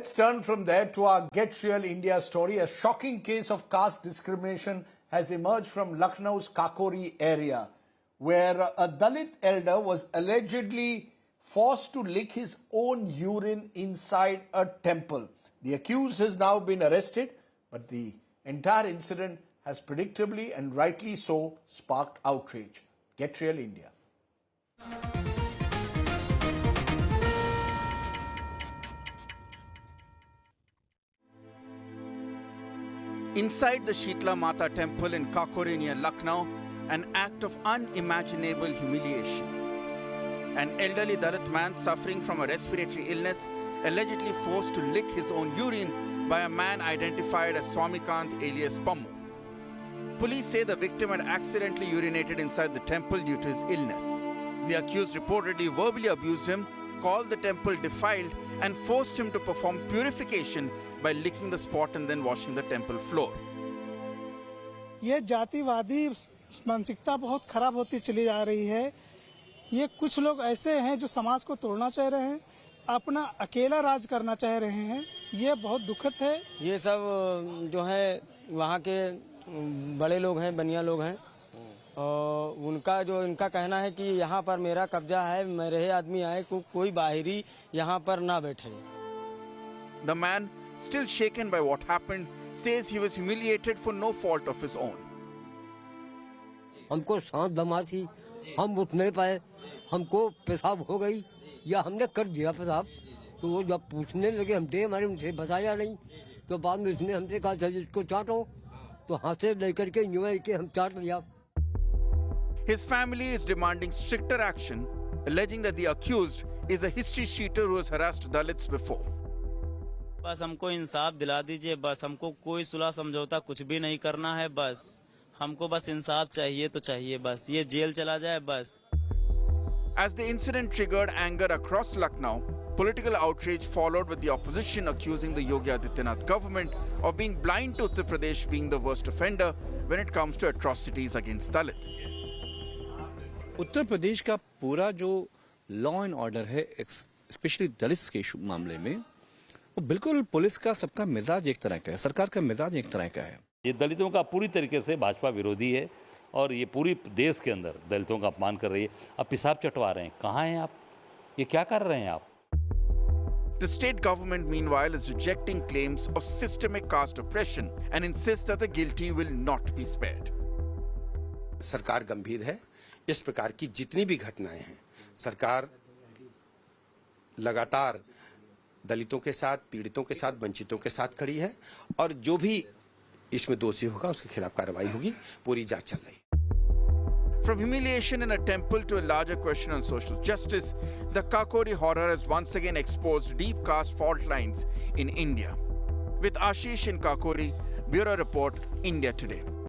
Let's turn from there to our Get Real India story. A shocking case of caste discrimination has emerged from Lucknow's Kakori area, where a Dalit elder was allegedly forced to lick his own urine inside a temple. The accused has now been arrested, but the entire incident has predictably and rightly so sparked outrage. Get Real India. Inside the Sheetla Mata temple in Kakori near Lucknow, an act of unimaginable humiliation. An elderly Dalit man suffering from a respiratory illness allegedly forced to lick his own urine by a man identified as Swamikant alias Pammu. Police say the victim had accidentally urinated inside the temple due to his illness. The accused reportedly verbally abused him, called the temple defiled and forced him to perform purification by licking the spot and then washing the temple floor. ये जातिवादी मानसिकता बहुत खराब होती चली जा रही है। ये कुछ लोग ऐसे हैं जो समाज को तोड़ना चाह रहे हैं, अपना अकेला राज करना चाह रहे हैं। ये बहुत दुखद है। ये सब जो है वहाँ के बड़े लोग हैं, बनिया लोग हैं, और इनका कहना है कि यहाँ पर मेरा कब्जा है, मेरे आदमी आए, कोई बाहरी यहाँ पर ना बैठे। The man, still shaken by what happened, says he was humiliated for no fault of his own. हमको सांस दमा थी, हम उठ नहीं पाए, हमको पेशाब हो गई या हमने कर दिया पेशाब। तो वो जब पूछने लगे हमसे, हमारे मुझे बताया नहीं, तो बाद में उसने हमसे कहा चल इसको चाटो, तो हाथ से लेकर के यूं है कि हम चाट लिया। His family is demanding stricter action, alleging that the accused is a history cheater who has harassed Dalits before. बस हमको इंसाफ दिला दीजिए, बस हमको कोई सुलह समझौता कुछ भी नहीं करना है, बस हमको बस इंसाफ चाहिए तो चाहिए, बस ये जेल चला जाए बस। As the incident triggered anger across Lucknow, political outrage followed with the opposition accusing the Yogi Adityanath government of being blind to Uttar Pradesh being the worst offender when it comes to atrocities against Dalits. Uttar Pradesh का पूरा जो law and order है, specially Dalits के मामले में, वो बिल्कुल police का सबका मिजाज एक तरह का है, सरकार का मिजाज एक तरह का है। ये दलितों का पूरी तरीके से भाजपा विरोधी है और ये पूरी देश के अंदर दलितों का अपमान कर रही है। अब पेशाब चटवा रहे हैं, कहाँ हैं आप? ये क्या कर रहे हैं आप? The state government, meanwhile, is rejecting claims of systemic caste oppression and insists that the guilty will not be spared. सरकार गंभीर है। इस प्रकार की जितनी भी घटनाएं हैं, सरकार लगातार दलितों के साथ, पीड़ितों के साथ, वंचितों के साथ खड़ी है और जो भी इसमें दोषी होगा उसके खिलाफ कार्रवाई होगी। पूरी जांच चल रही है। From humiliation in a temple to a larger question on social justice, the Kakori horror has once again exposed deep caste fault lines in India. With Ashish in Kakori, Bureau Report, India Today.